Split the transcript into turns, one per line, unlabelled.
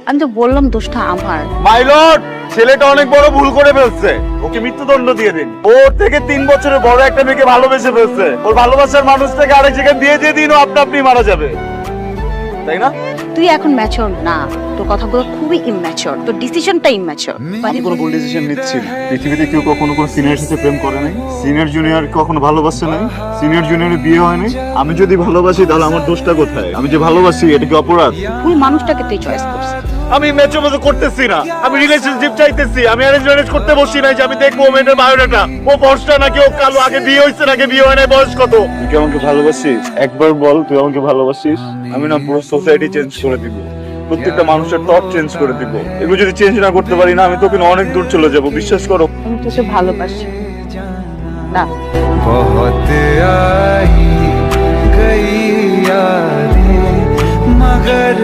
আমি তো বললাম দোষটা আমার।
মাই লর্ড, ছেলেটা অনেক বড় ভুল করে ফেলছে, ওকে মৃত্যুদণ্ড দিয়ে দিন। ওর থেকে 3 বছরের বড় একটা মেয়েকে ভালোবেসে ফেলছে, ওর ভালোবাসার মানুষটাকে আরেক জায়গায় দিয়ে দিন, ও আপনি মারা যাবে, তাই না?
তুই এখন ম্যাচিওর না, তোর কথাগুলো খুবই ইম্যাচিওর, তোর ডিসিশনটা ইম্যাচিওর।
আমি কোনো ভুল ডিসিশন নিচ্ছি না। পৃথিবীতে কেউ কখনো কোনো সিনিয়রের সাথে প্রেম করে নাই, সিনিয়র জুনিয়র কখনো ভালোবাসে নাই, সিনিয়র জুনিয়রের বিয়ে হয় নাই। আমি যদি ভালোবাসি তাহলে আমার দোষটা কোথায়? আমি যে ভালোবাসি এটা কি অপরাধ?
ভুল মানুষটাকে তুই চয়েস করছিস।
আমি ম্যাচও করতেছি না, আমি রিলেশনশিপ চাইতেছি। আমি অ্যারেঞ্জ ম্যারেজ করতে বসি নাই যে আমি দেখবো মেয়েটার বায়োডাটা, ও ফর্সা নাকি ও কালো, আগে বিয়ে হয়েছে নাকি বিয়ে হয় নাই, বয়স কত। তুই কি আমাকে ভালোবাসিস? একবার বল তুই আমাকে ভালোবাসিস। আমি না পুরো সোসাইটি চেঞ্জ করে দিব, প্রত্যেকটা মানুষের থট চেঞ্জ করে দিব। এগুলো যদি চেঞ্জ না করতে পারি না, আমি তোকে অনেক দূর চলে যাব, বিশ্বাস করো।
আমি তোকে ভালোবাসি না।
बहुत आई गई यादें मगर